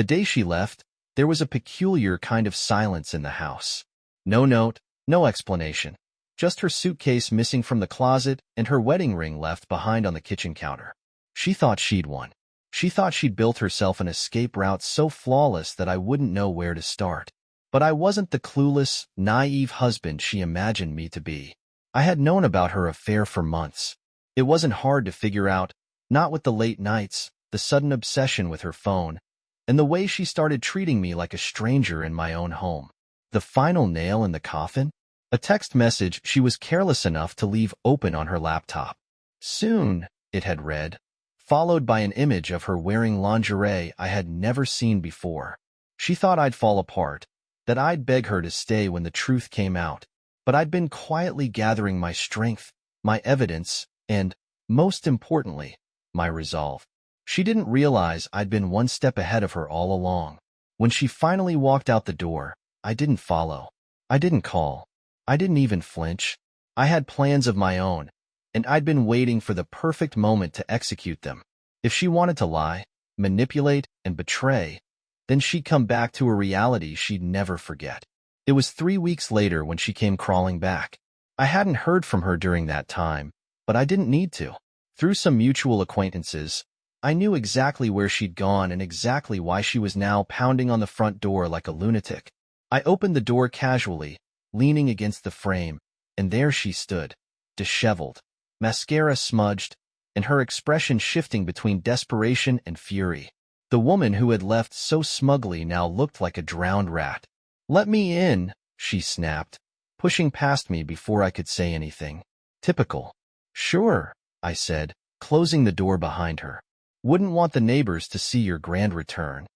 The day she left, there was a peculiar kind of silence in the house. No note, no explanation. Just her suitcase missing from the closet and her wedding ring left behind on the kitchen counter. She thought she'd won. She thought she'd built herself an escape route so flawless that I wouldn't know where to start. But I wasn't the clueless, naive husband she imagined me to be. I had known about her affair for months. It wasn't hard to figure out, not with the late nights, the sudden obsession with her phone, and the way she started treating me like a stranger in my own home. The final nail in the coffin? A text message she was careless enough to leave open on her laptop. Soon, it had read, followed by an image of her wearing lingerie I had never seen before. She thought I'd fall apart, that I'd beg her to stay when the truth came out. But I'd been quietly gathering my strength, my evidence, and, most importantly, my resolve. She didn't realize I'd been one step ahead of her all along. When she finally walked out the door, I didn't follow. I didn't call. I didn't even flinch. I had plans of my own, and I'd been waiting for the perfect moment to execute them. If she wanted to lie, manipulate, and betray, then she'd come back to a reality she'd never forget. It was 3 weeks later when she came crawling back. I hadn't heard from her during that time, but I didn't need to. Through some mutual acquaintances, I knew exactly where she'd gone and exactly why she was now pounding on the front door like a lunatic. I opened the door casually, leaning against the frame, and there she stood, disheveled, mascara smudged, and her expression shifting between desperation and fury. The woman who had left so smugly now looked like a drowned rat. "Let me in," she snapped, pushing past me before I could say anything. Typical. "Sure," I said, closing the door behind her. "Wouldn't want the neighbors to see your grand return."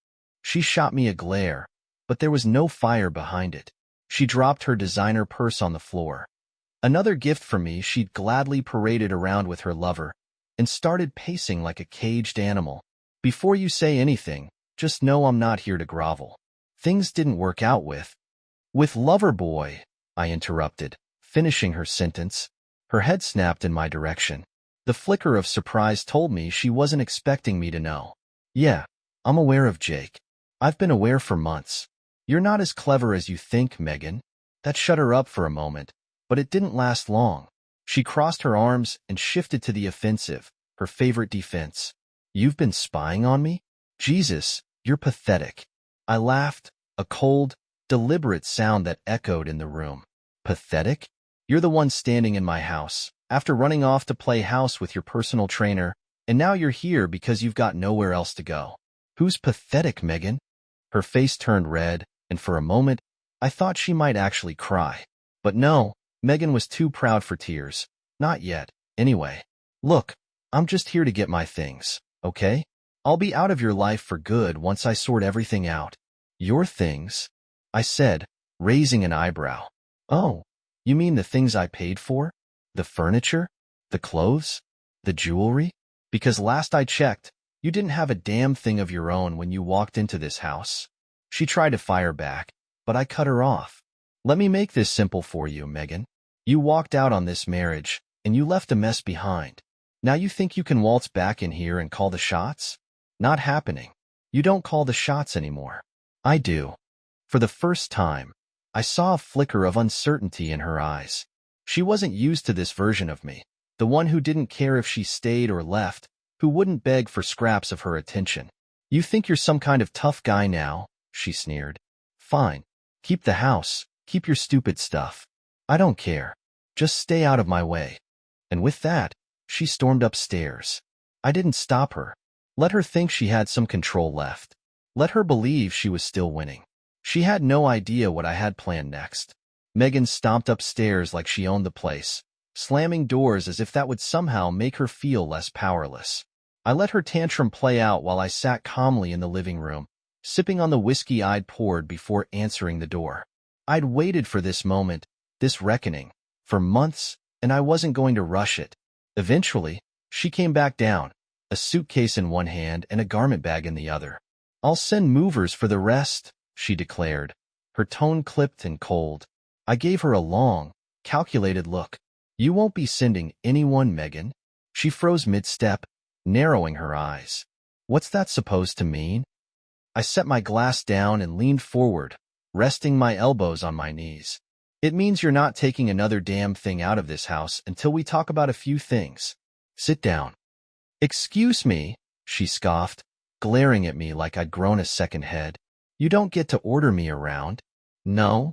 She shot me a glare, but there was no fire behind it. She dropped her designer purse on the floor. Another gift for me she'd gladly paraded around with her lover, and started pacing like a caged animal. "Before you say anything, just know I'm not here to grovel. Things didn't work out with Loverboy," I interrupted, finishing her sentence. Her head snapped in my direction. The flicker of surprise told me she wasn't expecting me to know. "Yeah, I'm aware of Jake. I've been aware for months. You're not as clever as you think, Megan." That shut her up for a moment, but it didn't last long. She crossed her arms and shifted to the offensive, her favorite defense. "You've been spying on me? Jesus, you're pathetic." I laughed, a cold, deliberate sound that echoed in the room. "Pathetic? You're the one standing in my house, after running off to play house with your personal trainer, and now you're here because you've got nowhere else to go. Who's pathetic, Megan?" Her face turned red, and for a moment, I thought she might actually cry. But no, Megan was too proud for tears. Not yet, anyway. "Look, I'm just here to get my things, okay? I'll be out of your life for good once I sort everything out." "Your things?" I said, raising an eyebrow. "Oh, you mean the things I paid for? The furniture? The clothes? The jewelry? Because last I checked, you didn't have a damn thing of your own when you walked into this house." She tried to fire back, but I cut her off. "Let me make this simple for you, Megan. You walked out on this marriage, and you left a mess behind. Now you think you can waltz back in here and call the shots? Not happening. You don't call the shots anymore. I do." For the first time, I saw a flicker of uncertainty in her eyes. She wasn't used to this version of me, the one who didn't care if she stayed or left, who wouldn't beg for scraps of her attention. "You think you're some kind of tough guy now?" she sneered. "Fine. Keep the house. Keep your stupid stuff. I don't care. Just stay out of my way." And with that, she stormed upstairs. I didn't stop her. Let her think she had some control left. Let her believe she was still winning. She had no idea what I had planned next. Megan stomped upstairs like she owned the place, slamming doors as if that would somehow make her feel less powerless. I let her tantrum play out while I sat calmly in the living room, sipping on the whiskey I'd poured before answering the door. I'd waited for this moment, this reckoning, for months, and I wasn't going to rush it. Eventually, she came back down, a suitcase in one hand and a garment bag in the other. "I'll send movers for the rest," she declared, her tone clipped and cold. I gave her a long, calculated look. "You won't be sending anyone, Megan?" She froze mid-step, narrowing her eyes. "What's that supposed to mean?" I set my glass down and leaned forward, resting my elbows on my knees. It means you're not taking another damn thing out of this house until we talk about a few things. Sit down. Excuse me, she scoffed, glaring at me like I'd grown a second head. You don't get to order me around. No?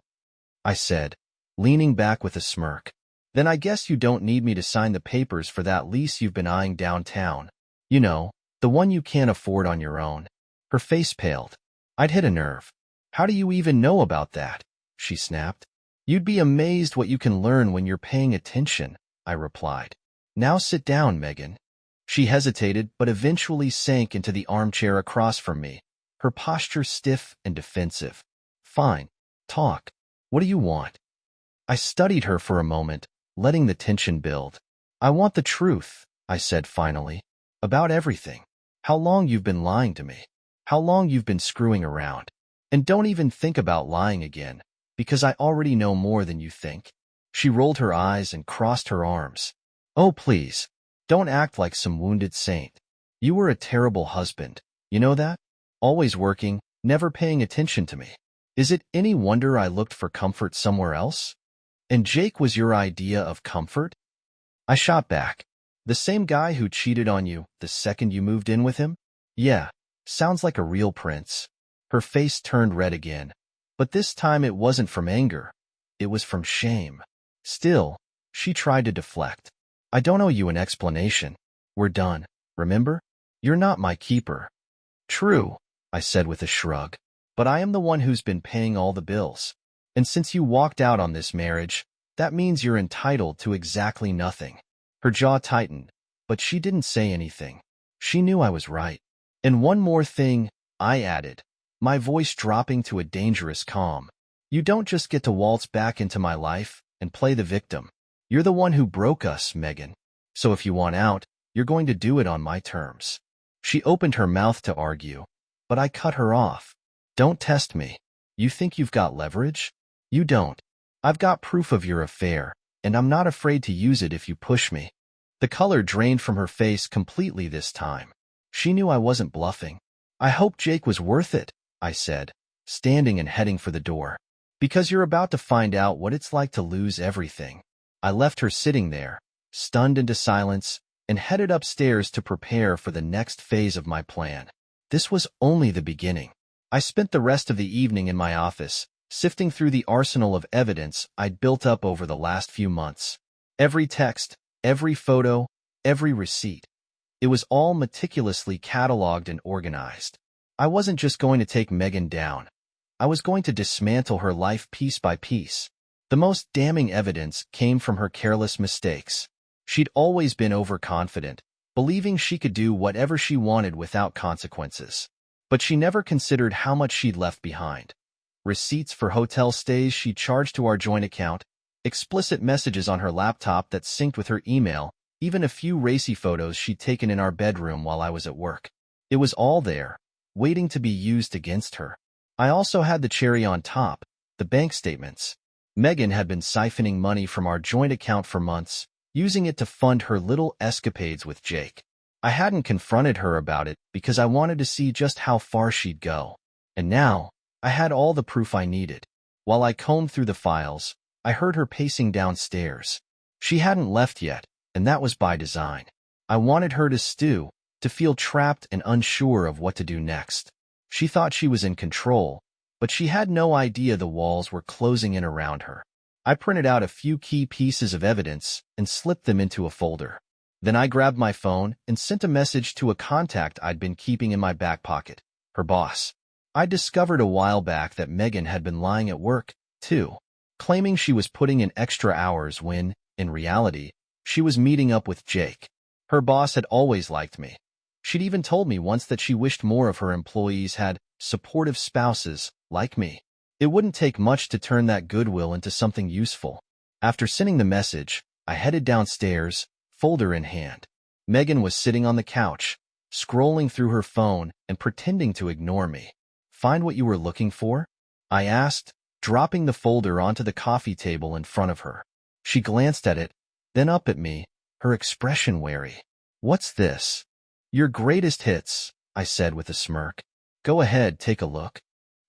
I said, leaning back with a smirk. Then I guess you don't need me to sign the papers for that lease you've been eyeing downtown. You know, the one you can't afford on your own. Her face paled. I'd hit a nerve. How do you even know about that? She snapped. You'd be amazed what you can learn when you're paying attention, I replied. Now sit down, Megan. She hesitated, but eventually sank into the armchair across from me, her posture stiff and defensive. Fine. Talk. What do you want? I studied her for a moment, letting the tension build. I want the truth, I said finally. About everything. How long you've been lying to me. How long you've been screwing around. And don't even think about lying again, because I already know more than you think. She rolled her eyes and crossed her arms. Oh, please. Don't act like some wounded saint. You were a terrible husband. You know that? Always working, never paying attention to me. Is it any wonder I looked for comfort somewhere else? And Jake was your idea of comfort? I shot back. The same guy who cheated on you the second you moved in with him? Yeah, sounds like a real prince. Her face turned red again. But this time it wasn't from anger. It was from shame. Still, she tried to deflect. I don't owe you an explanation. We're done, remember? You're not my keeper. True, I said with a shrug. But I am the one who's been paying all the bills. And since you walked out on this marriage, that means you're entitled to exactly nothing. Her jaw tightened, but she didn't say anything. She knew I was right. And one more thing, I added, my voice dropping to a dangerous calm. You don't just get to waltz back into my life and play the victim. You're the one who broke us, Megan. So if you want out, you're going to do it on my terms. She opened her mouth to argue, but I cut her off. Don't test me. You think you've got leverage? You don't. I've got proof of your affair, and I'm not afraid to use it if you push me. The color drained from her face completely this time. She knew I wasn't bluffing. I hope Jake was worth it, I said, standing and heading for the door. Because you're about to find out what it's like to lose everything. I left her sitting there, stunned into silence, and headed upstairs to prepare for the next phase of my plan. This was only the beginning. I spent the rest of the evening in my office, sifting through the arsenal of evidence I'd built up over the last few months. Every text, every photo, every receipt. It was all meticulously cataloged and organized. I wasn't just going to take Megan down. I was going to dismantle her life piece by piece. The most damning evidence came from her careless mistakes. She'd always been overconfident, believing she could do whatever she wanted without consequences. But she never considered how much she'd left behind. Receipts for hotel stays she charged to our joint account, explicit messages on her laptop that synced with her email, even a few racy photos she'd taken in our bedroom while I was at work. It was all there, waiting to be used against her. I also had the cherry on top, the bank statements. Megan had been siphoning money from our joint account for months, using it to fund her little escapades with Jake. I hadn't confronted her about it because I wanted to see just how far she'd go. And now, I had all the proof I needed. While I combed through the files, I heard her pacing downstairs. She hadn't left yet, and that was by design. I wanted her to stew, to feel trapped and unsure of what to do next. She thought she was in control, but she had no idea the walls were closing in around her. I printed out a few key pieces of evidence and slipped them into a folder. Then I grabbed my phone and sent a message to a contact I'd been keeping in my back pocket, her boss. I discovered a while back that Megan had been lying at work, too, claiming she was putting in extra hours when, in reality, she was meeting up with Jake. Her boss had always liked me. She'd even told me once that she wished more of her employees had supportive spouses like me. It wouldn't take much to turn that goodwill into something useful. After sending the message, I headed downstairs, folder in hand. Megan was sitting on the couch, scrolling through her phone and pretending to ignore me. Find what you were looking for? I asked, dropping the folder onto the coffee table in front of her. She glanced at it, then up at me, her expression wary. What's this? Your greatest hits, I said with a smirk. Go ahead, take a look.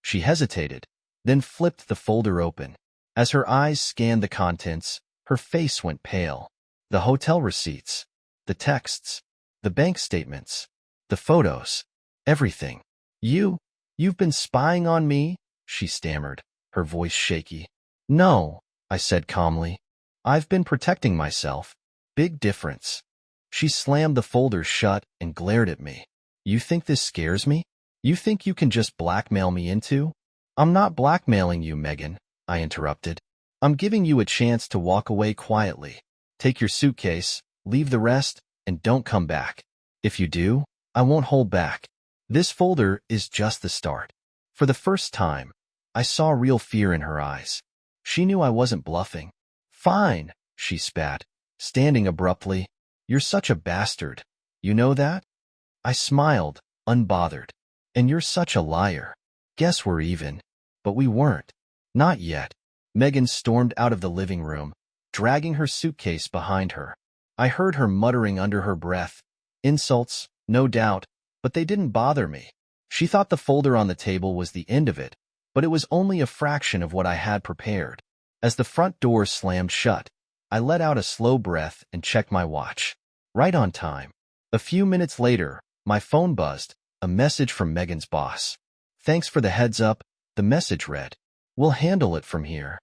She hesitated, then flipped the folder open. As her eyes scanned the contents, her face went pale. The hotel receipts, the texts, the bank statements, the photos, everything. You've been spying on me? She stammered, her voice shaky. No, I said calmly. I've been protecting myself. Big difference. She slammed the folders shut and glared at me. You think this scares me? You think you can just blackmail me into? I'm not blackmailing you, Megan, I interrupted. I'm giving you a chance to walk away quietly. Take your suitcase, leave the rest, and don't come back. If you do, I won't hold back. This folder is just the start. For the first time, I saw real fear in her eyes. She knew I wasn't bluffing. Fine, she spat, standing abruptly. You're such a bastard. You know that? I smiled, unbothered. And you're such a liar. Guess we're even. But we weren't. Not yet. Megan stormed out of the living room, dragging her suitcase behind her. I heard her muttering under her breath. Insults, no doubt, but they didn't bother me. She thought the folder on the table was the end of it, but it was only a fraction of what I had prepared. As the front door slammed shut, I let out a slow breath and checked my watch. Right on time. A few minutes later, my phone buzzed, a message from Megan's boss. Thanks for the heads up, the message read. We'll handle it from here.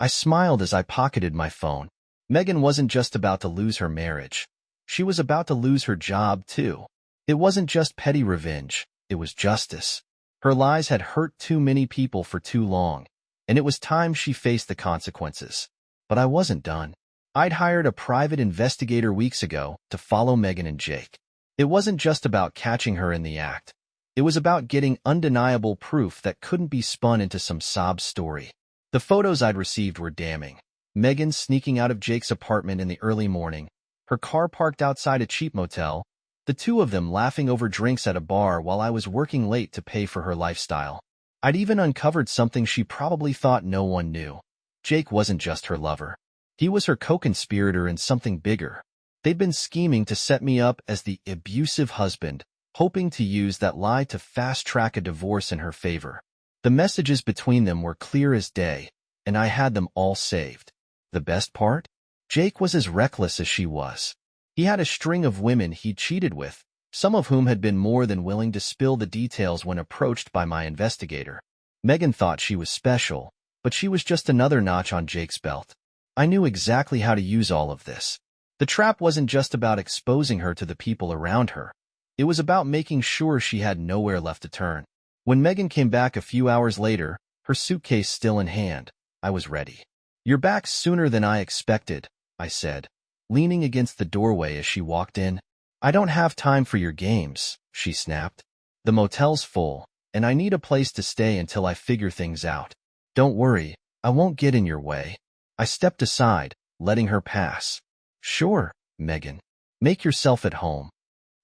I smiled as I pocketed my phone. Megan wasn't just about to lose her marriage. She was about to lose her job, too. It wasn't just petty revenge, it was justice. Her lies had hurt too many people for too long, and it was time she faced the consequences. But I wasn't done. I'd hired a private investigator weeks ago to follow Megan and Jake. It wasn't just about catching her in the act. It was about getting undeniable proof that couldn't be spun into some sob story. The photos I'd received were damning. Megan sneaking out of Jake's apartment in the early morning, her car parked outside a cheap motel, the two of them laughing over drinks at a bar while I was working late to pay for her lifestyle. I'd even uncovered something she probably thought no one knew. Jake wasn't just her lover. He was her co-conspirator in something bigger. They'd been scheming to set me up as the abusive husband, hoping to use that lie to fast-track a divorce in her favor. The messages between them were clear as day, and I had them all saved. The best part? Jake was as reckless as she was. He had a string of women he'd cheated with, some of whom had been more than willing to spill the details when approached by my investigator. Megan thought she was special, but she was just another notch on Jake's belt. I knew exactly how to use all of this. The trap wasn't just about exposing her to the people around her. It was about making sure she had nowhere left to turn. When Megan came back a few hours later, her suitcase still in hand, I was ready. You're back sooner than I expected, I said, leaning against the doorway as she walked in. I don't have time for your games, she snapped. The motel's full, and I need a place to stay until I figure things out. Don't worry, I won't get in your way. I stepped aside, letting her pass. Sure, Megan. Make yourself at home.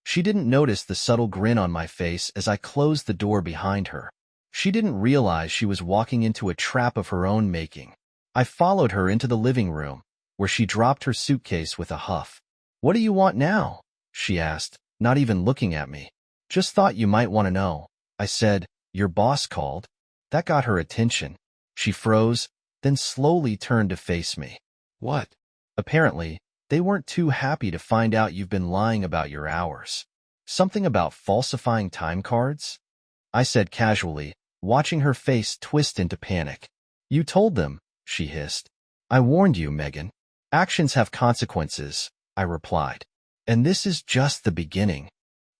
She didn't notice the subtle grin on my face as I closed the door behind her. She didn't realize she was walking into a trap of her own making. I followed her into the living room, where she dropped her suitcase with a huff. What do you want now? She asked, not even looking at me. Just thought you might want to know. I said, your boss called. That got her attention. She froze, then slowly turned to face me. What? Apparently, they weren't too happy to find out you've been lying about your hours. Something about falsifying time cards? I said casually, watching her face twist into panic. You told them, she hissed. I warned you, Megan. Actions have consequences, I replied. And this is just the beginning.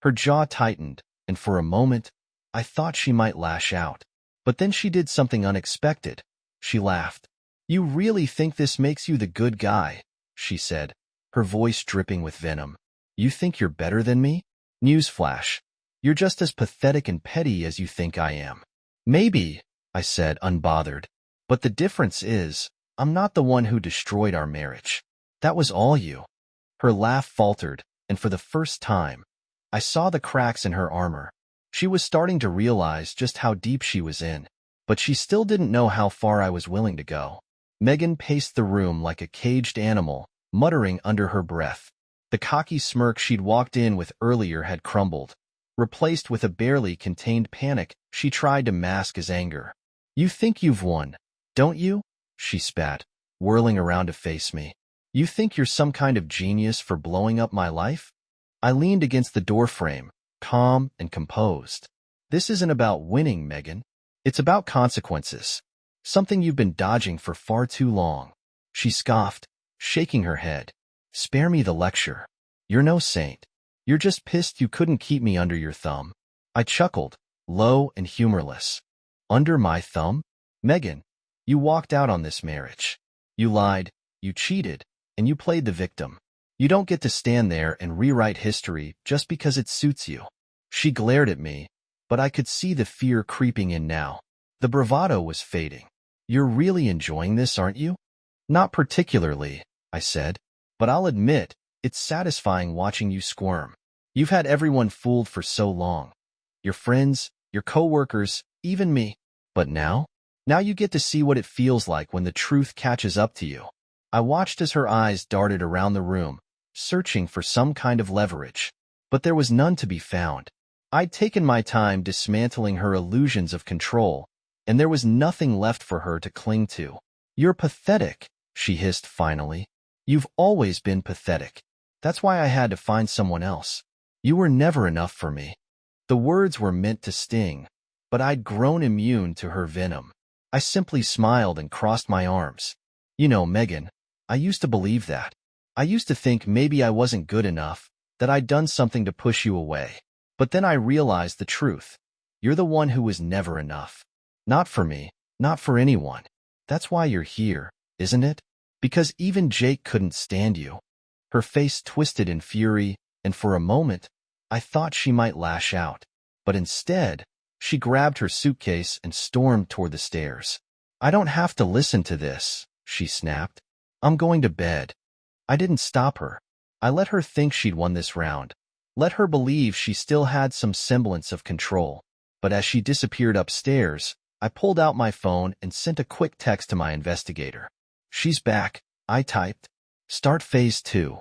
Her jaw tightened, and for a moment, I thought she might lash out. But then she did something unexpected. She laughed. You really think this makes you the good guy? She said, her voice dripping with venom. You think you're better than me? Newsflash. You're just as pathetic and petty as you think I am. Maybe, I said, unbothered. But the difference is, I'm not the one who destroyed our marriage. That was all you. Her laugh faltered, and for the first time, I saw the cracks in her armor. She was starting to realize just how deep she was in, but she still didn't know how far I was willing to go. Megan paced the room like a caged animal, muttering under her breath. The cocky smirk she'd walked in with earlier had crumbled. replaced with a barely contained panic she tried to mask as anger. "You think you've won, don't you?" she spat, whirling around to face me. "You think you're some kind of genius for blowing up my life?" I leaned against the doorframe, calm and composed. "This isn't about winning, Megan. It's about consequences. Something you've been dodging for far too long." She scoffed, shaking her head. "Spare me the lecture. You're no saint. You're just pissed you couldn't keep me under your thumb." I chuckled, low and humorless. "Under my thumb? Megan, you walked out on this marriage. You lied, you cheated, and you played the victim. You don't get to stand there and rewrite history just because it suits you." She glared at me, but I could see the fear creeping in now. The bravado was fading. "You're really enjoying this, aren't you?" "Not particularly," I said, "but I'll admit, it's satisfying watching you squirm. You've had everyone fooled for so long. Your friends, your coworkers, even me. But now you get to see what it feels like when the truth catches up to you." I watched as her eyes darted around the room, searching for some kind of leverage. But there was none to be found. I'd taken my time dismantling her illusions of control, and there was nothing left for her to cling to. "You're pathetic," she hissed finally. "You've always been pathetic. That's why I had to find someone else. You were never enough for me." The words were meant to sting, but I'd grown immune to her venom. I simply smiled and crossed my arms. "You know, Megan, I used to believe that. I used to think maybe I wasn't good enough, that I'd done something to push you away. But then I realized the truth. You're the one who was never enough. Not for me, not for anyone. That's why you're here, isn't it? Because even Jake couldn't stand you." Her face twisted in fury, and for a moment, I thought she might lash out. But instead, she grabbed her suitcase and stormed toward the stairs. "I don't have to listen to this," she snapped. "I'm going to bed." I didn't stop her. I let her think she'd won this round. Let her believe she still had some semblance of control. But as she disappeared upstairs, I pulled out my phone and sent a quick text to my investigator. "She's back," I typed. "Start phase 2.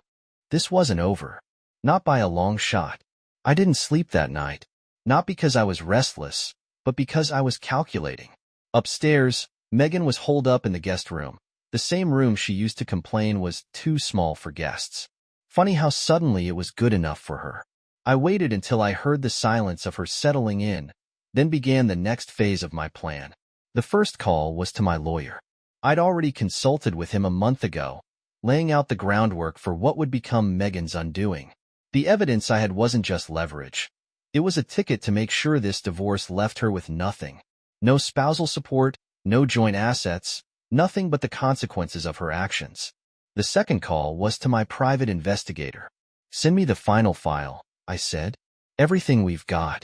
This wasn't over. Not by a long shot. I didn't sleep that night. Not because I was restless, but because I was calculating." Upstairs, Megan was holed up in the guest room. The same room she used to complain was too small for guests. Funny how suddenly it was good enough for her. I waited until I heard the silence of her settling in, then began the next phase of my plan. The first call was to my lawyer. I'd already consulted with him a month ago, laying out the groundwork for what would become Megan's undoing. The evidence I had wasn't just leverage. It was a ticket to make sure this divorce left her with nothing. No spousal support, no joint assets, nothing but the consequences of her actions. The second call was to my private investigator. "Send me the final file," I said. "Everything we've got."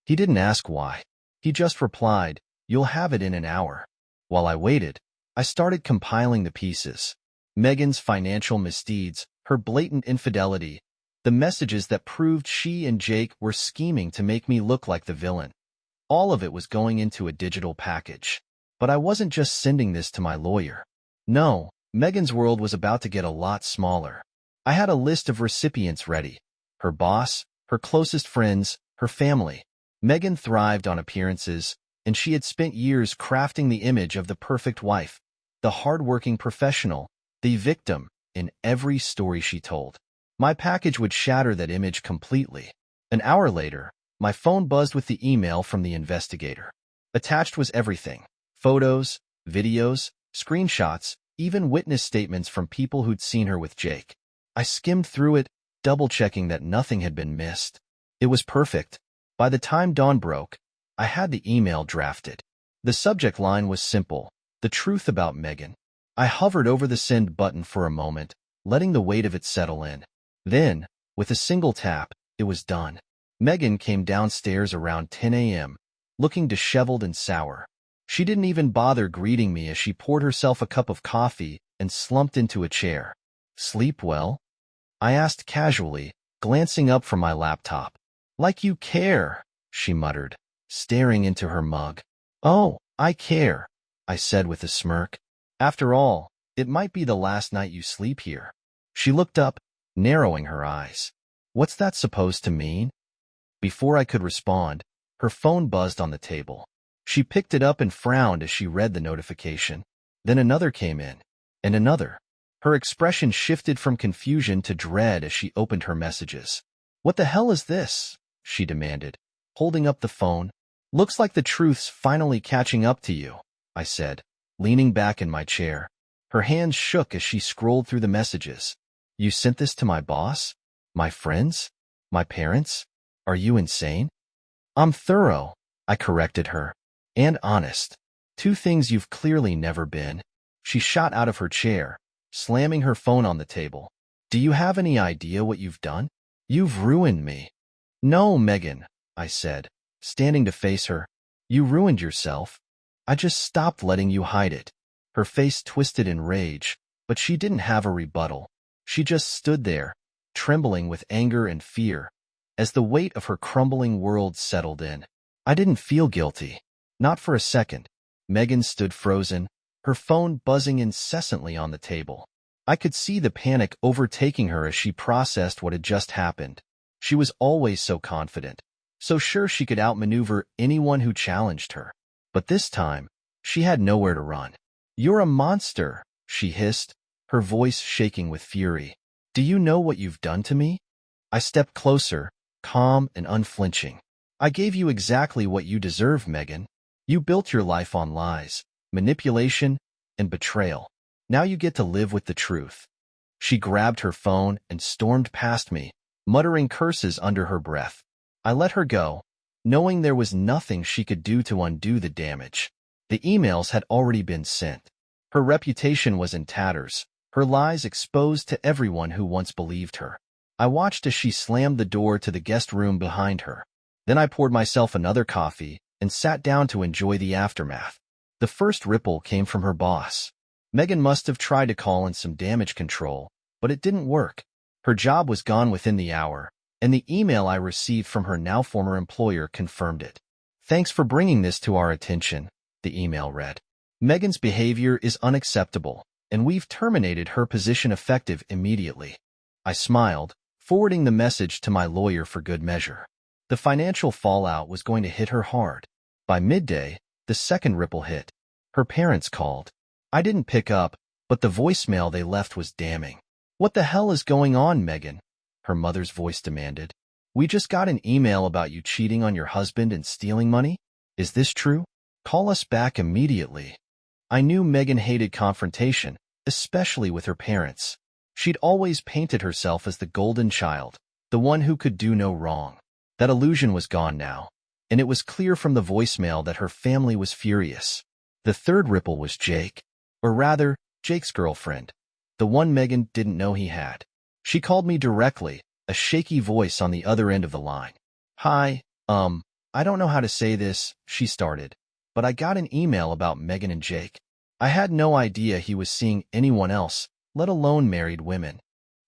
He didn't ask why. He just replied, "You'll have it in an hour." While I waited, I started compiling the pieces. Megan's financial misdeeds, her blatant infidelity, the messages that proved she and Jake were scheming to make me look like the villain. All of it was going into a digital package. But I wasn't just sending this to my lawyer. No, Megan's world was about to get a lot smaller. I had a list of recipients ready. Her boss, her closest friends, her family. Megan thrived on appearances, and she had spent years crafting the image of the perfect wife, the hardworking professional, the victim, in every story she told. My package would shatter that image completely. An hour later, my phone buzzed with the email from the investigator. Attached was everything. Photos, videos, screenshots, even witness statements from people who'd seen her with Jake. I skimmed through it, double-checking that nothing had been missed. It was perfect. By the time dawn broke, I had the email drafted. The subject line was simple: the truth about Megan. I hovered over the send button for a moment, letting the weight of it settle in. Then, with a single tap, it was done. Megan came downstairs around 10 a.m., looking disheveled and sour. She didn't even bother greeting me as she poured herself a cup of coffee and slumped into a chair. "Sleep well?" I asked casually, glancing up from my laptop. "Like you care," she muttered, staring into her mug. "Oh, I care," I said with a smirk. "After all, it might be the last night you sleep here." She looked up, narrowing her eyes. "What's that supposed to mean?" Before I could respond, her phone buzzed on the table. She picked it up and frowned as she read the notification. Then another came in, and another. Her expression shifted from confusion to dread as she opened her messages. "What the hell is this?" she demanded, holding up the phone. "Looks like the truth's finally catching up to you," I said, leaning back in my chair. Her hands shook as she scrolled through the messages. "You sent this to my boss? My friends? My parents? Are you insane?" "I'm thorough," I corrected her, "and honest. Two things you've clearly never been." She shot out of her chair, slamming her phone on the table. "Do you have any idea what you've done? You've ruined me." "No, Megan," I said, standing to face her. "You ruined yourself. I just stopped letting you hide it." Her face twisted in rage, but she didn't have a rebuttal. She just stood there, trembling with anger and fear. As the weight of her crumbling world settled in, I didn't feel guilty. Not for a second. Megan stood frozen, her phone buzzing incessantly on the table. I could see the panic overtaking her as she processed what had just happened. She was always so confident, so sure she could outmaneuver anyone who challenged her. But this time, she had nowhere to run. "You're a monster," she hissed, her voice shaking with fury. "Do you know what you've done to me?" I stepped closer, calm and unflinching. "I gave you exactly what you deserve, Megan. You built your life on lies, manipulation, and betrayal. Now you get to live with the truth." She grabbed her phone and stormed past me, muttering curses under her breath. I let her go, knowing there was nothing she could do to undo the damage. The emails had already been sent. Her reputation was in tatters, her lies exposed to everyone who once believed her. I watched as she slammed the door to the guest room behind her. Then I poured myself another coffee and sat down to enjoy the aftermath. The first ripple came from her boss. Megan must have tried to call in some damage control, but it didn't work. Her job was gone within the hour, and the email I received from her now former employer confirmed it. "Thanks for bringing this to our attention," the email read. "Megan's behavior is unacceptable, and we've terminated her position effective immediately." I smiled, forwarding the message to my lawyer for good measure. The financial fallout was going to hit her hard. By midday, the second ripple hit. Her parents called. I didn't pick up, but the voicemail they left was damning. "What the hell is going on, Megan?" her mother's voice demanded. "We just got an email about you cheating on your husband and stealing money. Is this true? Call us back immediately." I knew Megan hated confrontation, especially with her parents. She'd always painted herself as the golden child, the one who could do no wrong. That illusion was gone now, and it was clear from the voicemail that her family was furious. The third ripple was Jake, or rather, Jake's girlfriend, the one Megan didn't know he had. She called me directly, a shaky voice on the other end of the line. "Hi, I don't know how to say this," she started, "but I got an email about Megan and Jake. I had no idea he was seeing anyone else, let alone married women."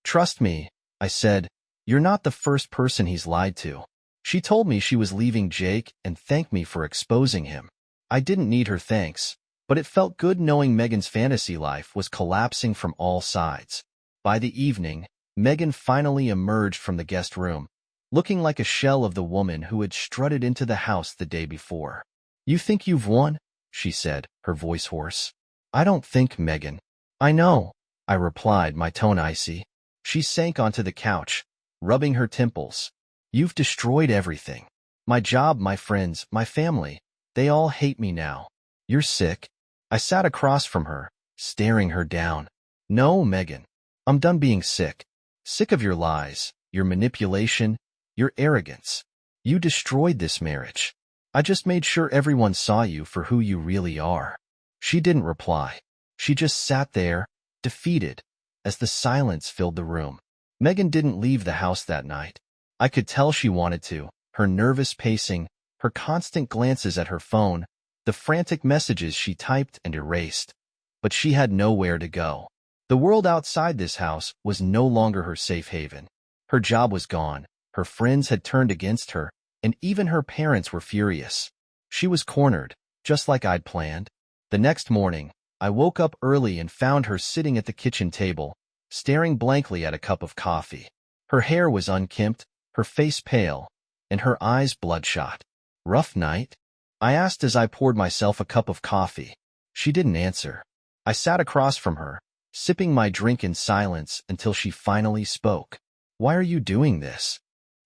"Trust me," I said, "you're not the first person he's lied to." She told me she was leaving Jake and thanked me for exposing him. I didn't need her thanks, but it felt good knowing Megan's fantasy life was collapsing from all sides. By the evening, Megan finally emerged from the guest room, looking like a shell of the woman who had strutted into the house the day before. "You think you've won?" she said, her voice hoarse. "I don't think, Megan." "I know," I replied, my tone icy. She sank onto the couch, rubbing her temples. "You've destroyed everything. My job, my friends, my family. They all hate me now. You're sick." I sat across from her, staring her down. "No, Megan. I'm done being sick. Sick of your lies, your manipulation, your arrogance. You destroyed this marriage. I just made sure everyone saw you for who you really are." She didn't reply. She just sat there, defeated, as the silence filled the room. Megan didn't leave the house that night. I could tell she wanted to, her nervous pacing, her constant glances at her phone, the frantic messages she typed and erased. But she had nowhere to go. The world outside this house was no longer her safe haven. Her job was gone, her friends had turned against her, and even her parents were furious. She was cornered, just like I'd planned. The next morning, I woke up early and found her sitting at the kitchen table, staring blankly at a cup of coffee. Her hair was unkempt, her face pale, and her eyes bloodshot. Rough night? I asked as I poured myself a cup of coffee. She didn't answer. I sat across from her, sipping my drink in silence until she finally spoke. Why are you doing this?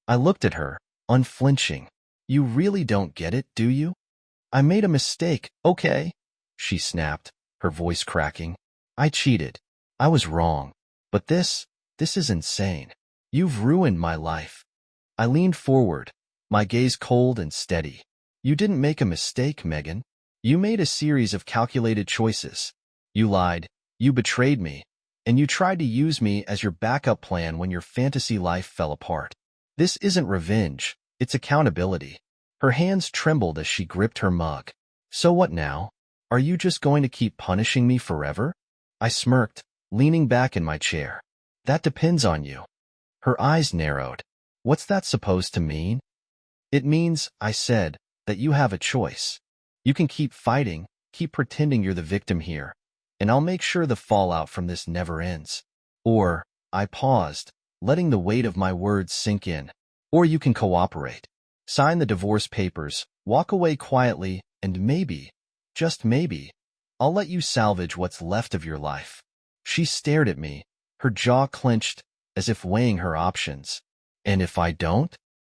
I looked at her, unflinching. You really don't get it, do you? I made a mistake, okay? She snapped, her voice cracking. I cheated. I was wrong. But this is insane. You've ruined my life. I leaned forward, my gaze cold and steady. You didn't make a mistake, Megan. You made a series of calculated choices. You lied, you betrayed me, and you tried to use me as your backup plan when your fantasy life fell apart. This isn't revenge, it's accountability. Her hands trembled as she gripped her mug. So what now? Are you just going to keep punishing me forever? I smirked, leaning back in my chair. That depends on you. Her eyes narrowed. What's that supposed to mean? It means, I said, that you have a choice. You can keep fighting, keep pretending you're the victim here, and I'll make sure the fallout from this never ends. Or, I paused, letting the weight of my words sink in. Or you can cooperate. Sign the divorce papers, walk away quietly, and maybe, just maybe, I'll let you salvage what's left of your life. She stared at me, her jaw clenched, as if weighing her options. And if I don't?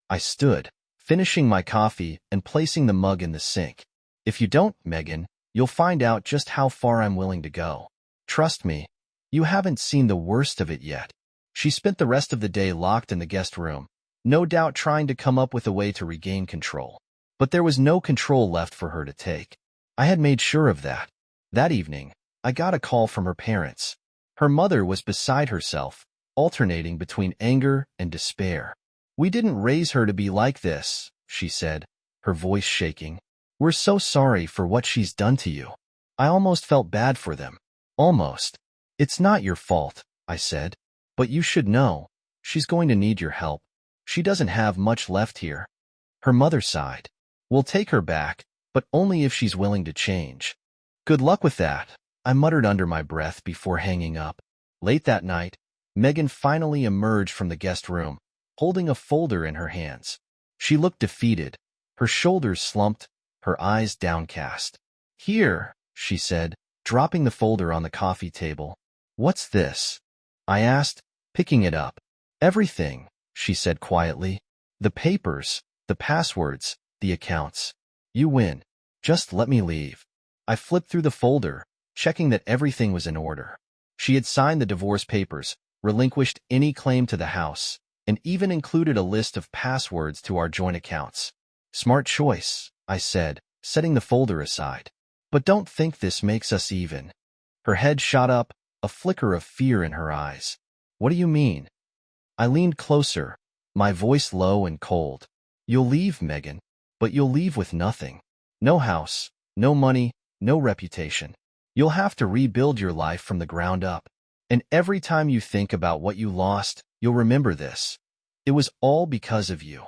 I stood, finishing my coffee and placing the mug in the sink. If you don't, Megan, you'll find out just how far I'm willing to go. Trust me, you haven't seen the worst of it yet. She spent the rest of the day locked in the guest room, no doubt trying to come up with a way to regain control. But there was no control left for her to take. I had made sure of that. That evening, I got a call from her parents. Her mother was beside herself, alternating between anger and despair. We didn't raise her to be like this, she said, her voice shaking. We're so sorry for what she's done to you. I almost felt bad for them. Almost. It's not your fault, I said. But you should know, she's going to need your help. She doesn't have much left here. Her mother sighed. We'll take her back, but only if she's willing to change. Good luck with that, I muttered under my breath before hanging up. Late that night, Megan finally emerged from the guest room, holding a folder in her hands. She looked defeated, her shoulders slumped, her eyes downcast. Here, she said, dropping the folder on the coffee table. What's this? I asked, picking it up. Everything, she said quietly. The papers, the passwords, the accounts. You win. Just let me leave. I flipped through the folder, checking that everything was in order. She had signed the divorce papers, relinquished any claim to the house, and even included a list of passwords to our joint accounts. Smart choice, I said, setting the folder aside. But don't think this makes us even. Her head shot up, a flicker of fear in her eyes. What do you mean? I leaned closer, my voice low and cold. You'll leave, Megan, but you'll leave with nothing. No house, no money, no reputation. You'll have to rebuild your life from the ground up. And every time you think about what you lost, you'll remember this. It was all because of you.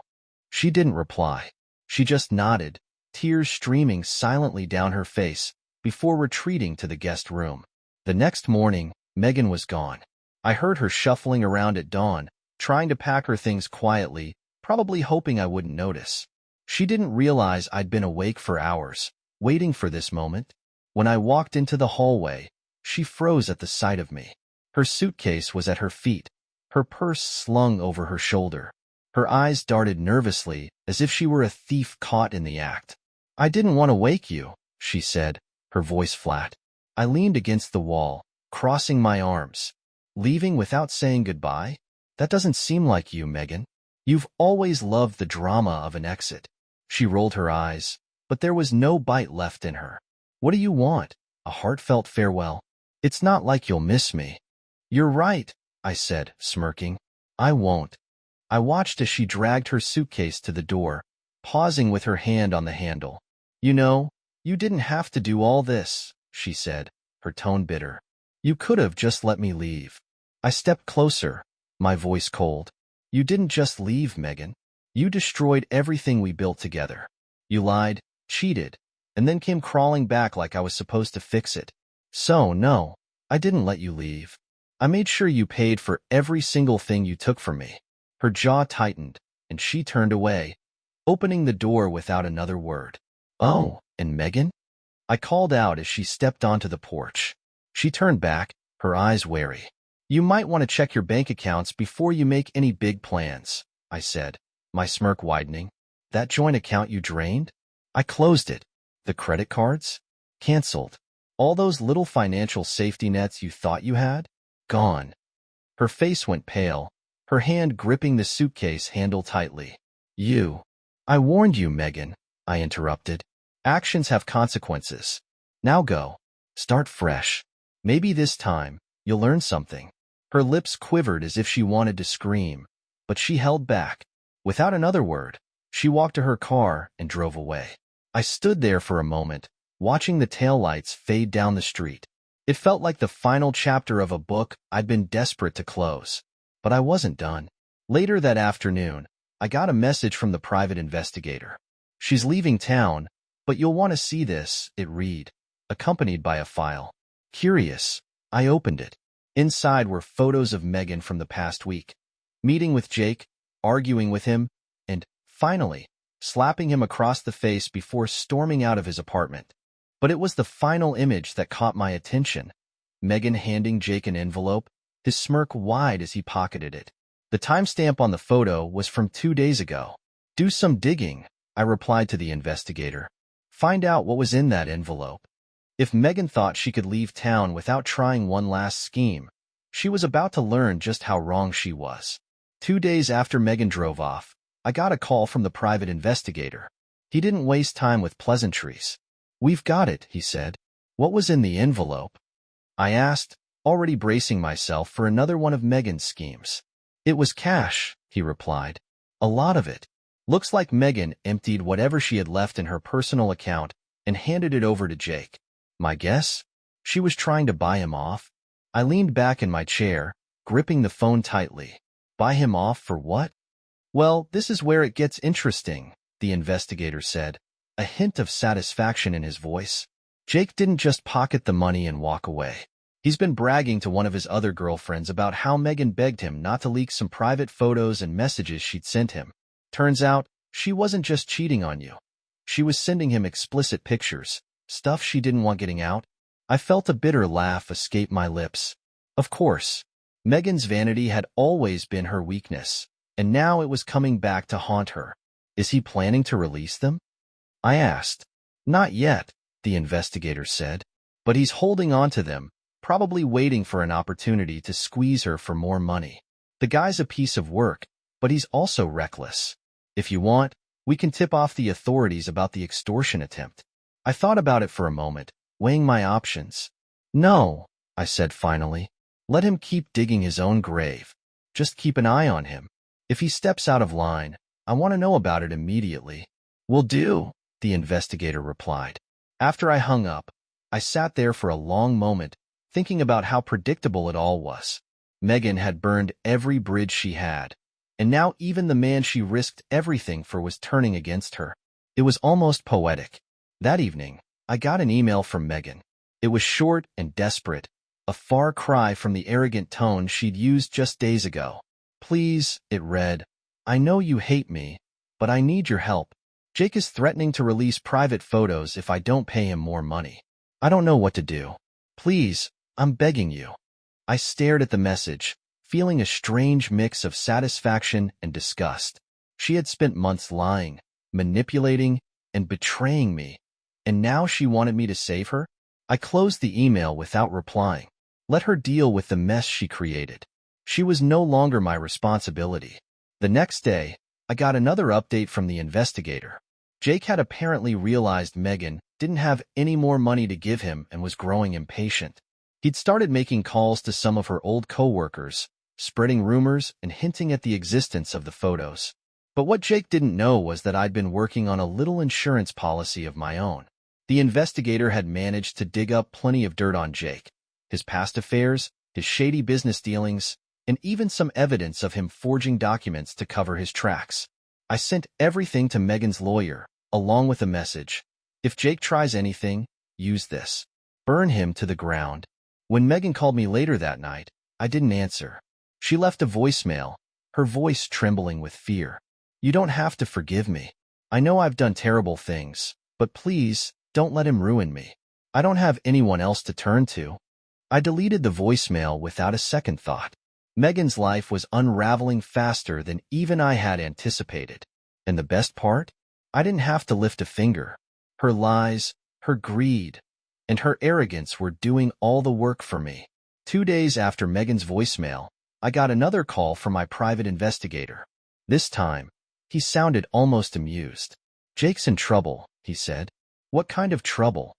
She didn't reply. She just nodded, tears streaming silently down her face, before retreating to the guest room. The next morning, Megan was gone. I heard her shuffling around at dawn, trying to pack her things quietly, probably hoping I wouldn't notice. She didn't realize I'd been awake for hours, waiting for this moment. When I walked into the hallway, she froze at the sight of me. Her suitcase was at her feet, her purse slung over her shoulder. Her eyes darted nervously, as if she were a thief caught in the act. I didn't want to wake you, she said, her voice flat. I leaned against the wall, crossing my arms. Leaving without saying goodbye? That doesn't seem like you, Megan. You've always loved the drama of an exit. She rolled her eyes, but there was no bite left in her. What do you want? A heartfelt farewell? It's not like you'll miss me. You're right, I said, smirking. I won't. I watched as she dragged her suitcase to the door, pausing with her hand on the handle. You know, you didn't have to do all this, she said, her tone bitter. You could have just let me leave. I stepped closer, my voice cold. You didn't just leave, Megan. You destroyed everything we built together. You lied, cheated, and then came crawling back like I was supposed to fix it. So, no, I didn't let you leave. I made sure you paid for every single thing you took from me. Her jaw tightened, and she turned away, opening the door without another word. "Oh, and Megan?" I called out as she stepped onto the porch. She turned back, her eyes wary. "You might want to check your bank accounts before you make any big plans," I said, my smirk widening. "That joint account you drained?" I closed it. "The credit cards? Canceled. All those little financial safety nets you thought you had? Gone." Her face went pale, her hand gripping the suitcase handle tightly. I warned you, Megan," I interrupted. "Actions have consequences. Now go. Start fresh. Maybe this time, you'll learn something." Her lips quivered as if she wanted to scream, but she held back. Without another word, she walked to her car and drove away. I stood there for a moment, watching the taillights fade down the street. It felt like the final chapter of a book I'd been desperate to close. But I wasn't done. Later that afternoon, I got a message from the private investigator. "She's leaving town, but you'll want to see this," it read, accompanied by a file. Curious, I opened it. Inside were photos of Megan from the past week, meeting with Jake, arguing with him, and, finally, slapping him across the face before storming out of his apartment. But it was the final image that caught my attention. Megan handing Jake an envelope, his smirk wide as he pocketed it. The timestamp on the photo was from 2 days ago. "Do some digging," I replied to the investigator. "Find out what was in that envelope." If Megan thought she could leave town without trying one last scheme, she was about to learn just how wrong she was. 2 days after Megan drove off, I got a call from the private investigator. He didn't waste time with pleasantries. "We've got it," he said. "What was in the envelope?" I asked, already bracing myself for another one of Megan's schemes. "It was cash," he replied. "A lot of it. Looks like Megan emptied whatever she had left in her personal account and handed it over to Jake. My guess? She was trying to buy him off." I leaned back in my chair, gripping the phone tightly. "Buy him off for what?" "Well, this is where it gets interesting," the investigator said, a hint of satisfaction in his voice. "Jake didn't just pocket the money and walk away. He's been bragging to one of his other girlfriends about how Megan begged him not to leak some private photos and messages she'd sent him. Turns out, she wasn't just cheating on you. She was sending him explicit pictures, stuff she didn't want getting out." I felt a bitter laugh escape my lips. Of course, Megan's vanity had always been her weakness, and now it was coming back to haunt her. "Is he planning to release them?" I asked. "Not yet," the investigator said, "but he's holding on to them, probably waiting for an opportunity to squeeze her for more money. The guy's a piece of work, but he's also reckless. If you want, we can tip off the authorities about the extortion attempt." I thought about it for a moment, weighing my options. "No," I said finally. "Let him keep digging his own grave. Just keep an eye on him. If he steps out of line, I want to know about it immediately." "Will do," the investigator replied. After I hung up, I sat there for a long moment, thinking about how predictable it all was. Megan had burned every bridge she had, and now even the man she risked everything for was turning against her. It was almost poetic. That evening, I got an email from Megan. It was short and desperate, a far cry from the arrogant tone she'd used just days ago. "Please," it read, "I know you hate me, but I need your help. Jake is threatening to release private photos if I don't pay him more money. I don't know what to do. Please, I'm begging you." I stared at the message, feeling a strange mix of satisfaction and disgust. She had spent months lying, manipulating, and betraying me, and now she wanted me to save her? I closed the email without replying. Let her deal with the mess she created. She was no longer my responsibility. The next day, I got another update from the investigator. Jake had apparently realized Megan didn't have any more money to give him and was growing impatient. He'd started making calls to some of her old coworkers, spreading rumors and hinting at the existence of the photos. But what Jake didn't know was that I'd been working on a little insurance policy of my own. The investigator had managed to dig up plenty of dirt on Jake, his past affairs, his shady business dealings, and even some evidence of him forging documents to cover his tracks. I sent everything to Megan's lawyer, along with a message. "If Jake tries anything, use this. Burn him to the ground." When Megan called me later that night, I didn't answer. She left a voicemail, her voice trembling with fear. "You don't have to forgive me. I know I've done terrible things, but please, don't let him ruin me. I don't have anyone else to turn to." I deleted the voicemail without a second thought. Megan's life was unraveling faster than even I had anticipated. And the best part? I didn't have to lift a finger. Her lies, her greed, and her arrogance were doing all the work for me. 2 days after Megan's voicemail, I got another call from my private investigator. This time, he sounded almost amused. "Jake's in trouble," he said. "What kind of trouble?"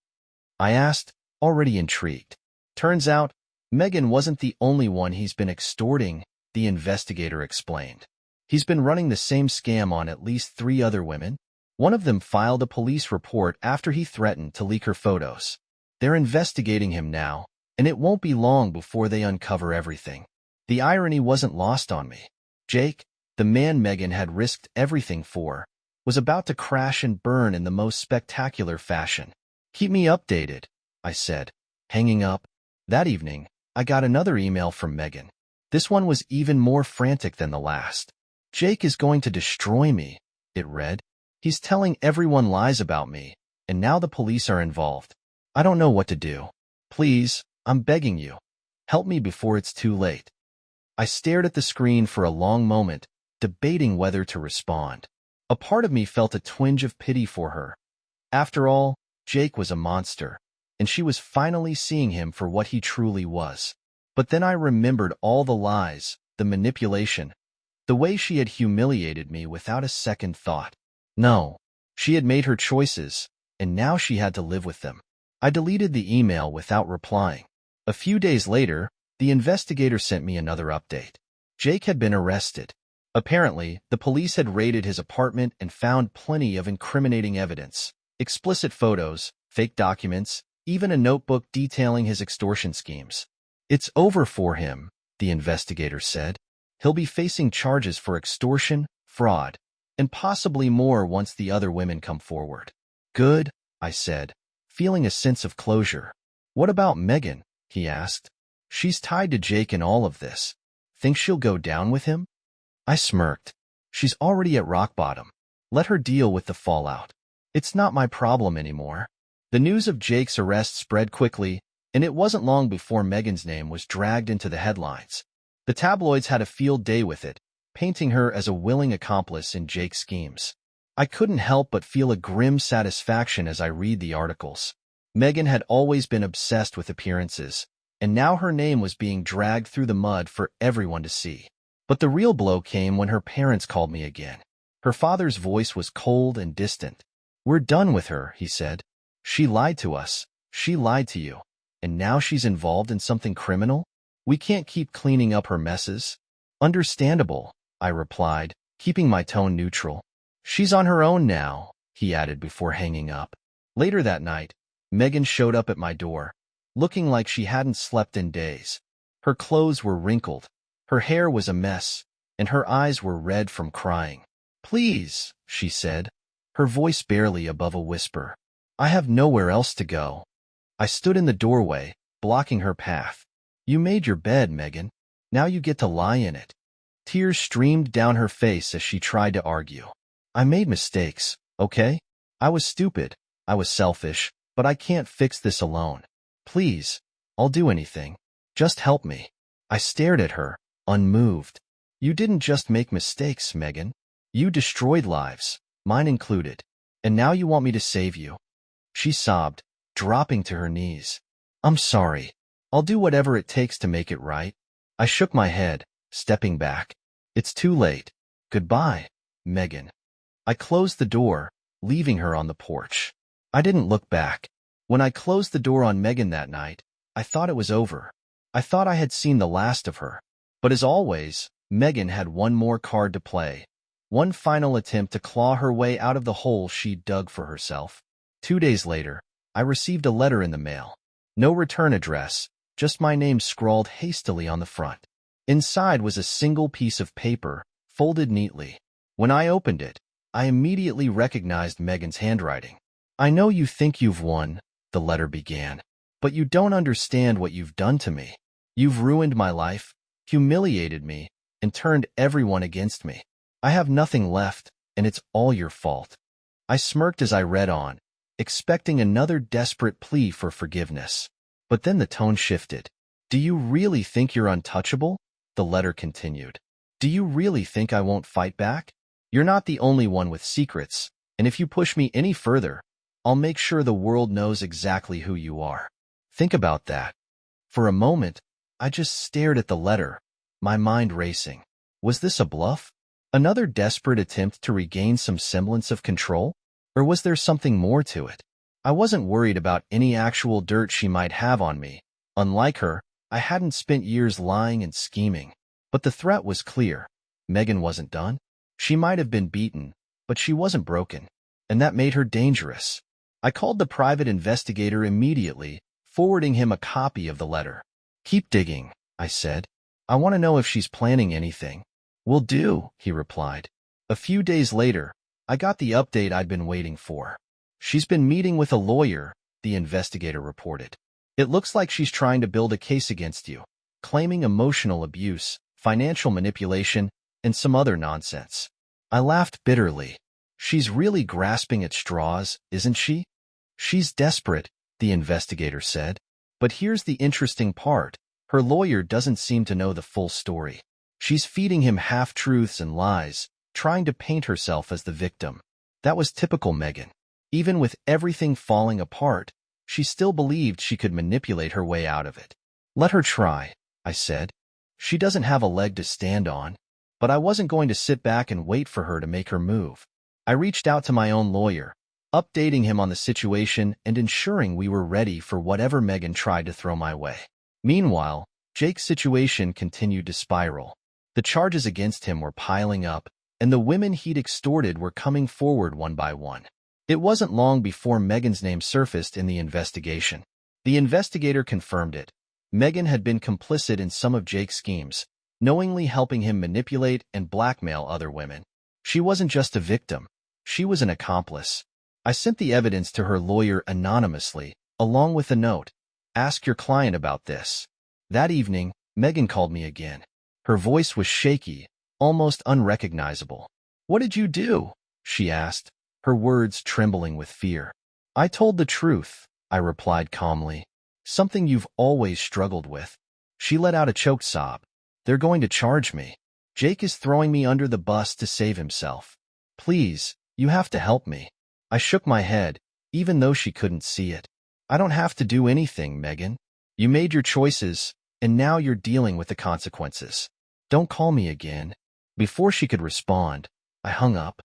I asked, already intrigued. "Turns out, Megan wasn't the only one he's been extorting," the investigator explained. "He's been running the same scam on at least 3 other women. One of them filed a police report after he threatened to leak her photos. They're investigating him now, and it won't be long before they uncover everything." The irony wasn't lost on me. Jake, the man Megan had risked everything for, was about to crash and burn in the most spectacular fashion. "Keep me updated," I said, hanging up. That evening, I got another email from Megan. This one was even more frantic than the last. "Jake is going to destroy me," it read. "He's telling everyone lies about me, and now the police are involved. I don't know what to do. Please, I'm begging you. Help me before it's too late." I stared at the screen for a long moment, debating whether to respond. A part of me felt a twinge of pity for her. After all, Jake was a monster, and she was finally seeing him for what he truly was. But then I remembered all the lies, the manipulation, the way she had humiliated me without a second thought. No, she had made her choices, and now she had to live with them. I deleted the email without replying. A few days later, the investigator sent me another update. Jake had been arrested. Apparently, the police had raided his apartment and found plenty of incriminating evidence. Explicit photos, fake documents, even a notebook detailing his extortion schemes. "It's over for him," the investigator said. "He'll be facing charges for extortion, fraud, and possibly more once the other women come forward." "Good," I said, feeling a sense of closure. "What about Megan?" he asked. "She's tied to Jake in all of this. Think she'll go down with him?" I smirked. "She's already at rock bottom. Let her deal with the fallout. It's not my problem anymore." The news of Jake's arrest spread quickly, and it wasn't long before Megan's name was dragged into the headlines. The tabloids had a field day with it, painting her as a willing accomplice in Jake's schemes. I couldn't help but feel a grim satisfaction as I read the articles. Megan had always been obsessed with appearances, and now her name was being dragged through the mud for everyone to see. But the real blow came when her parents called me again. Her father's voice was cold and distant. "We're done with her," he said. "She lied to us. She lied to you. And now she's involved in something criminal? We can't keep cleaning up her messes." "Understandable," I replied, keeping my tone neutral. "She's on her own now," he added before hanging up. Later that night, Megan showed up at my door, looking like she hadn't slept in days. Her clothes were wrinkled, her hair was a mess, and her eyes were red from crying. "Please," she said, her voice barely above a whisper. "I have nowhere else to go." I stood in the doorway, blocking her path. "You made your bed, Megan. Now you get to lie in it." Tears streamed down her face as she tried to argue. "I made mistakes, okay? I was stupid, I was selfish, but I can't fix this alone. Please, I'll do anything. Just help me." I stared at her, unmoved. "You didn't just make mistakes, Megan. You destroyed lives, mine included. And now you want me to save you." She sobbed, dropping to her knees. "I'm sorry. I'll do whatever it takes to make it right." I shook my head, stepping back. "It's too late. Goodbye, Megan." I closed the door, leaving her on the porch. I didn't look back. When I closed the door on Megan that night, I thought it was over. I thought I had seen the last of her. But as always, Megan had one more card to play. One final attempt to claw her way out of the hole she'd dug for herself. 2 days later, I received a letter in the mail. No return address, just my name scrawled hastily on the front. Inside was a single piece of paper, folded neatly. When I opened it, I immediately recognized Megan's handwriting. "I know you think you've won," the letter began, "but you don't understand what you've done to me. You've ruined my life, humiliated me, and turned everyone against me. I have nothing left, and it's all your fault. I smirked as I read on, expecting another desperate plea for forgiveness. But then the tone shifted. Do you really think you're untouchable? The letter continued. Do you really think I won't fight back? You're not the only one with secrets, and if you push me any further, I'll make sure the world knows exactly who you are. Think about that. For a moment, I just stared at the letter, my mind racing. Was this a bluff? Another desperate attempt to regain some semblance of control? Or was there something more to it? I wasn't worried about any actual dirt she might have on me. Unlike her, I hadn't spent years lying and scheming. But the threat was clear. Megan wasn't done. She might have been beaten, but she wasn't broken. And that made her dangerous. I called the private investigator immediately, forwarding him a copy of the letter. Keep digging, I said. I want to know if she's planning anything. Will do, he replied. A few days later, I got the update I'd been waiting for. She's been meeting with a lawyer, the investigator reported. It looks like she's trying to build a case against you, claiming emotional abuse, financial manipulation, and some other nonsense. I laughed bitterly. She's really grasping at straws, isn't she? She's desperate, the investigator said. But here's the interesting part. Her lawyer doesn't seem to know the full story. She's feeding him half-truths and lies, trying to paint herself as the victim. That was typical Megan. Even with everything falling apart, she still believed she could manipulate her way out of it. Let her try, I said. She doesn't have a leg to stand on. But I wasn't going to sit back and wait for her to make her move. I reached out to my own lawyer, updating him on the situation and ensuring we were ready for whatever Megan tried to throw my way. Meanwhile, Jake's situation continued to spiral. The charges against him were piling up, and the women he'd extorted were coming forward one by one. It wasn't long before Megan's name surfaced in the investigation. The investigator confirmed it. Megan had been complicit in some of Jake's schemes, knowingly helping him manipulate and blackmail other women. She wasn't just a victim. She was an accomplice. I sent the evidence to her lawyer anonymously, along with a note. Ask your client about this. That evening, Megan called me again. Her voice was shaky, almost unrecognizable. What did you do? She asked, her words trembling with fear. I told the truth, I replied calmly. Something you've always struggled with. She let out a choked sob. They're going to charge me. Jake is throwing me under the bus to save himself. Please, you have to help me. I shook my head, even though she couldn't see it. I don't have to do anything, Megan. You made your choices, and now you're dealing with the consequences. Don't call me again. Before she could respond, I hung up.